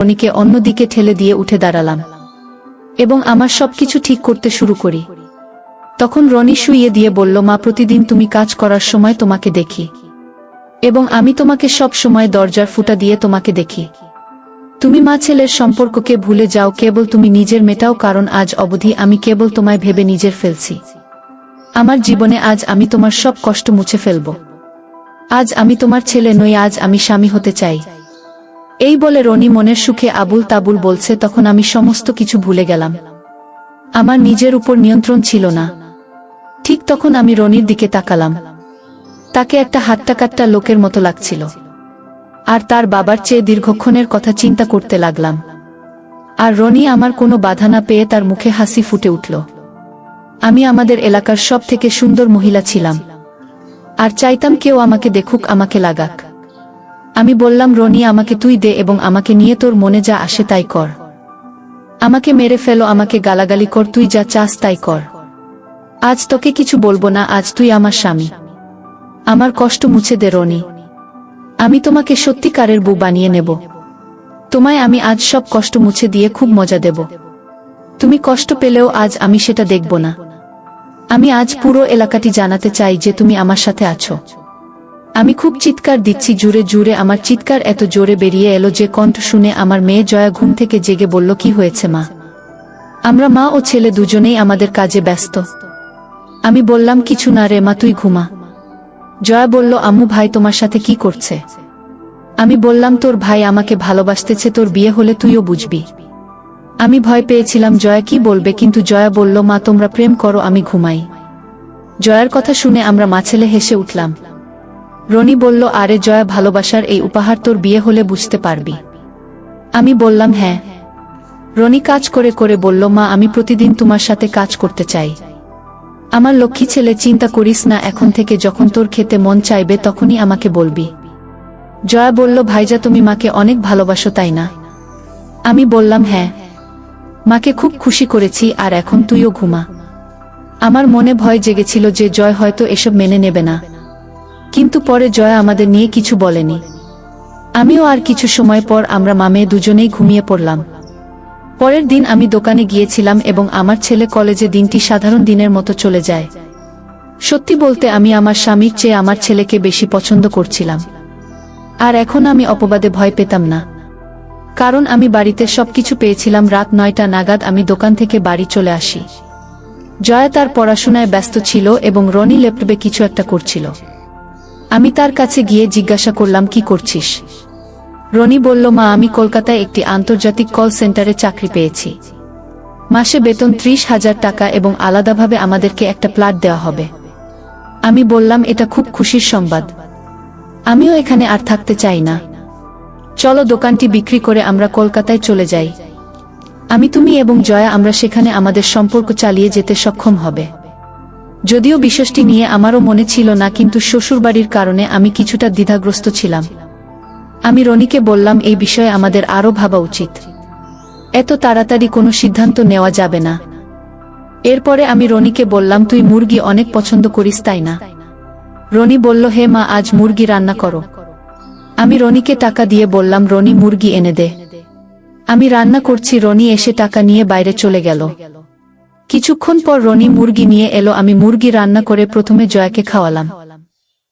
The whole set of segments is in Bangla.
রনিকে অন্যদিকে ঠেলে দিয়ে উঠে দাঁড়ালাম এবং আমার সবকিছু ঠিক করতে শুরু করি। তখন রনি শুইয়ে দিয়ে বলল, মা, প্রতিদিন তুমি কাজ করার সময় তোমাকে দেখি এবং আমি তোমাকে সব সময় দরজার ফুটা দিয়ে তোমাকে দেখি। তুমি মা ছেলের সম্পর্ককে ভুলে যাও, কেবল তুমি নিজের মেটাও, কারণ আজ অবধি আমি কেবল তোমায় ভেবে নিজের ফেলছি। আমার জীবনে আজ আমি তোমার সব কষ্ট মুছে ফেলব। আজ আমি তোমার ছেলে নই, আজ আমি স্বামী হতে চাই। এই বলে রনি মনের সুখে আবুল তাবুল বলছে। তখন আমি সমস্ত কিছু ভুলে গেলাম। আমার নিজের উপর নিয়ন্ত্রণ ছিল না। ঠিক তখন আমি রনির দিকে তাকালাম। তাকে একটা হাট্টাকাট্টা লোকের মতো লাগছিল, আর তার বাবার চেয়ে দীর্ঘক্ষণের কথা চিন্তা করতে লাগলাম। আর রনি আমার কোনো বাধা না পেয়ে তার মুখে হাসি ফুটে উঠল। আমি আমাদের এলাকার সব থেকে সুন্দর মহিলা ছিলাম, আর চাইতাম কেউ আমাকে দেখুক, আমাকে লাগাক। আমি বললাম, রনি, আমাকে তুই দে এবং আমাকে নিয়ে তোর মনে যা আসে তাই কর। আমাকে মেরে ফেলো, আমাকে গালাগালি কর, তুই যা চাস তাই কর। আজ তোকে কিছু বলবো না, আজ তুই আমার স্বামী। আমার কষ্ট মুছে দে রনি। আমি তোমাকে সত্যিকারের বউ বানিয়ে নেব। তোমায় আমি আজ সব কষ্ট মুছে দিয়ে খুব মজা দেব। তুমি কষ্ট পেলেও আজ আমি সেটা দেখব না। আমি আজ পুরো এলাকাটি জানাতে চাই যে তুমি আমার সাথে আছো। আমি খুব চিৎকার দিচ্ছি জুড়ে জুড়ে। আমার চিৎকার এত জোরে বেরিয়ে এলো যে কণ্ঠ শুনে আমার মেয়ে জয়া ঘুম থেকে জেগে বলল, কি হয়েছে মা? আমরা মা ও ছেলে দুজনেই আমাদের কাজে ব্যস্ত। আমি বললাম, কিছু না রে মা, তুই ঘুমা। জয়া বলল, আম্মু, ভাই তোমার সাথে কি করছে? আমি বললাম, তোর ভাই আমাকে ভালোবাসতেছে, তোর বিয়ে হলে তুইও বুঝবি। আমি ভয় পেয়েছিলাম জয়া কি বলবে, কিন্তু জয়া বলল, মা, তোমরা প্রেম করো, আমি ঘুমাই। জয়ার কথা শুনে আমরা মা ছেলে হেসে উঠলাম। রনি বলল, আরে জয়া, ভালোবাসার এই উপহার তোর বিয়ে হলে বুঝতে পারবি। আমি বললাম, হ্যাঁ। রনি কাজ করে করে বলল, মা, আমি প্রতিদিন তোমার সাথে কাজ করতে চাই। আমার লক্ষ্মী ছেলে, চিন্তা করিস না, এখন থেকে যখন তোর খেতে মন চাইবে তখনই আমাকে বলবি। জয়া বলল, ভাইজা, তুমি মাকে অনেক ভালোবাসো তাই না? আমি বললাম, হ্যাঁ। মাকে খুব খুশি করেছি, আর এখন তুইও ঘুমা। আমার মনে ভয় জেগেছিল যে জয় হয়তো এসব মেনে নেবে না, কিন্তু পরে জয়া আমাদের নিয়ে কিছু বলেনি। আমিও আর কিছু সময় পর আমরা মা মেয়ে দুজনেই ঘুমিয়ে পড়লাম। পরের দিন আমি দোকানে গিয়েছিলাম এবং আমার ছেলে কলেজে। দিনটি সাধারণ দিনের মতো চলে যায়। সত্যি বলতে আমি আমার স্বামীর চেয়ে আমার ছেলেকে বেশি পছন্দ করছিলাম। আর এখন আমি অপবাদে ভয় পেতাম না, কারণ আমি বাড়িতে সবকিছু পেয়েছিলাম। রাত 9টা নাগাদ আমি দোকান থেকে বাড়ি চলে আসি। জয়া তার পড়াশোনায় ব্যস্ত ছিল এবং রনি ল্যাপটপে কিছু একটা করছিল। আমি তার কাছে গিয়ে জিজ্ঞাসা করলাম, কি করছিস? রনি বলল, মা, আমি কলকাতায় একটি আন্তর্জাতিক কল সেন্টারে চাকরি পেয়েছি। মাসে বেতন 30,000 টাকা এবং আলাদাভাবে আমাদেরকে একটা প্লট দেওয়া হবে। আমি বললাম, এটা খুব খুশির সংবাদ। আমিও এখানে আর থাকতে চাই না। চলো দোকানটি বিক্রি করে আমরা কলকাতায় চলে যাই। তুমি এবং জয়া আমরা সেখানে আমাদের সম্পর্ক চালিয়ে যেতে সক্ষম হবে। যদিও বিষয়টি নিয়ে আমারও মনে ছিল না, কিন্তু শ্বশুরবাড়ির কারণে আমি কিছুটা দ্বিধাগ্রস্ত ছিলাম। আমি রনিকে বললাম, এই বিষয়ে আমাদের আরও ভাবা উচিত। এত তাড়াতাড়ি কোনো সিদ্ধান্ত নেওয়া যাবে না। এরপরে আমি রনিকে বললাম, তুই মুরগি অনেক পছন্দ করিস তাই না? রনি বলল, হে মা, আজ মুরগি রান্না করো। আমি রনিকে টাকা দিয়ে বললাম, রনি, মুরগি এনে দে, আমি রান্না করছি। রনি এসে টাকা নিয়ে বাইরে চলে গেল। কিছুক্ষণ পর রনি মুরগি নিয়ে এলো। আমি মুরগি রান্না করে প্রথমে জয়াকে খাওয়ালাম।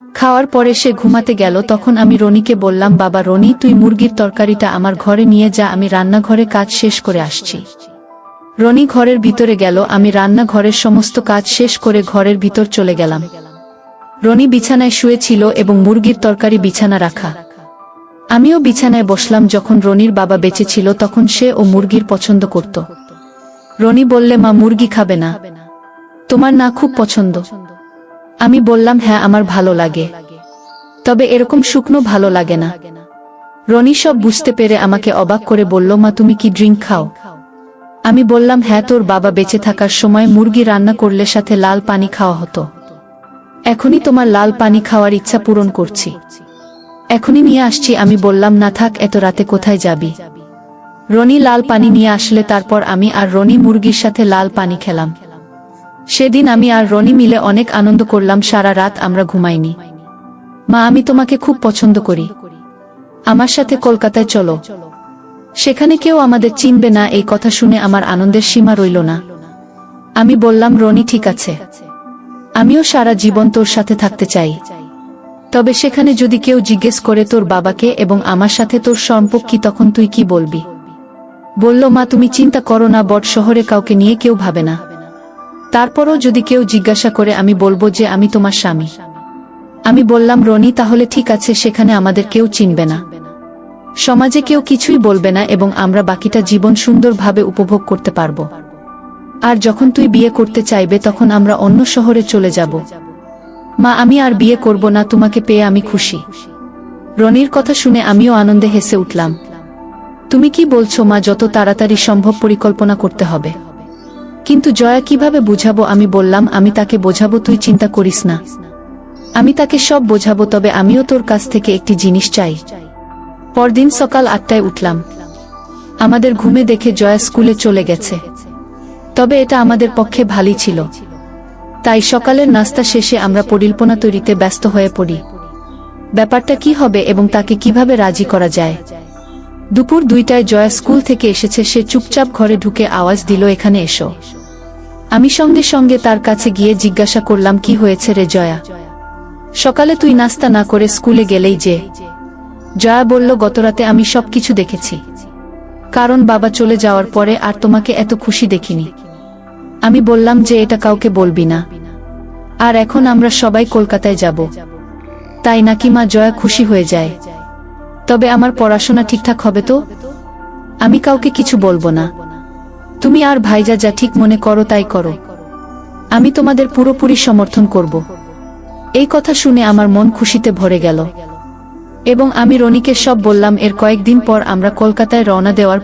খাওয়ার পরে সে ঘুমাতে গেল। তখন আমি রনিকে বললাম, বাবা রনি, তুই মুরগির তরকারিটা আমার ঘরে নিয়ে যা, আমি রান্নাঘরে কাজ শেষ করে আসছি। রনি ঘরের ভিতরে গেল। আমি রান্নাঘরের সমস্ত কাজ শেষ করে ঘরের ভিতর চলে গেলাম। রনি বিছানায় শুয়েছিল এবং মুরগির তরকারি বিছানা রাখা। আমিও বিছানায় বসলাম। যখন রনির বাবা বেঁচে ছিল তখন সে ও মুরগির পছন্দ করত। রনি বললে, মা, মুরগি খাবে না? তোমার না খুব পছন্দ? আমি বললাম, হ্যাঁ, আমার ভালো লাগে, তবে এরকম শুকনো ভালো লাগে না। রনি সব বুঝতে পেরে আমাকে অবাক করে বলল, মা, তুমি কি ড্রিঙ্ক খাও? আমি বললাম, হ্যাঁ, তোর বাবা বেঁচে থাকার সময় মুরগি রান্না করলে সাথে লাল পানি খাওয়া হতো। এখনই তোমার লাল পানি খাওয়ার ইচ্ছা পূরণ করছি, এখনই নিয়ে আসছি। আমি বললাম, না থাক, এত রাতে কোথায় যাবি? রনি লাল পানি নিয়ে আসলে তারপর আমি আর রনি মুরগির সাথে লাল পানি খেলাম। সেদিন আমি আর রনি মিলে অনেক আনন্দ করলাম। সারা রাত আমরা ঘুমাইনি। মা, আমি তোমাকে খুব পছন্দ করি, আমার সাথে কলকাতায় চলো। সেখানে কেউ আমাদের চিনবে না। এই কথা শুনে আমার আনন্দের সীমা রইল না। আমি বললাম, রনি ঠিক আছে, আমিও সারা জীবন তোর সাথে থাকতে চাই। তবে সেখানে যদি কেউ জিজ্ঞেস করে তোর বাবাকে এবং আমার সাথে তোর সম্পর্ক কি, তখন তুই কি বলবি? বলল, মা তুমি চিন্তা করো না, বট শহরে কাউকে নিয়ে কেউ ভাবে না। তারপরও যদি কেউ জিজ্ঞাসা করে আমি বলবো যে আমি তোমার স্বামী। আমি বললাম, রনি তাহলে ঠিক আছে, সেখানে আমাদের কেউ চিনবে না, সমাজে কেউ কিছুই বলবে না এবং আমরা বাকিটা জীবন সুন্দরভাবে উপভোগ করতে পারবো। আর যখন তুই বিয়ে করতে চাইবে তখন আমরা অন্য শহরে চলে যাব। মা আমি আর বিয়ে করব না, তোমাকে পেয়ে আমি খুশি। রনির কথা শুনে আমিও আনন্দে হেসে উঠলাম। তুমি কি বলছো মা? যত তাড়াতাড়ি সম্ভব পরিকল্পনা করতে হবে। কিন্তু জয়া কিভাবে বুঝাবো? আমি বললাম, আমি তাকে বোঝাবো, তুই চিন্তা করিস না, আমি তাকে সব বোঝাবো। তবে আমিও তোর কাছ থেকে একটি জিনিস চাই। পরদিন সকাল 8টায় উঠলাম। আমাদের ঘুমে দেখে জয়া স্কুলে চলে গেছে। তবে এটা আমাদের পক্ষে ভালোই ছিল। তাই সকালের নাস্তা শেষে আমরা পরিকল্পনা তৈরিতে ব্যস্ত হয়ে পড়ি। ব্যাপারটা কি হবে এবং তাকে কিভাবে রাজি করা যায়। দুপুর 2টায় জয়া স্কুল থেকে এসেছে। সে চুপচাপ ঘরে ঢুকে আওয়াজ দিল, এখানে এসো। আমি সঙ্গে সঙ্গে তার কাছে গিয়ে জিজ্ঞাসা করলাম, কি হয়েছে রে জয়া? সকালে তুই নাস্তা না করে স্কুলে গেলেই যে? জয়া বলল, গতরাতে আমি সবকিছু দেখেছি। কারণ বাবা চলে যাওয়ার পরে আর তোমাকে এত খুশি দেখিনি। আমি বললাম যে এটা কাউকে বলবি না। আর এখন আমরা সবাই কলকাতায় যাব, তাই নাকি মা? জয়া খুশি হয়ে যায়। তবে আমার পড়াশোনা ঠিকঠাক হবে তো? আমি কাউকে কিছু বলবো না। তুমি আর ভাইজা যা ঠিক মনে করো তাই করো, আমি তোমাদের পুরোপুরি সমর্থন করব। এই কথা শুনে আমার মন খুশিতে ভরে গেল এবং আমি রনিকে সব বললাম। এর কয়েকদিন পর আমরা কলকাতায় রওনা দেওয়ার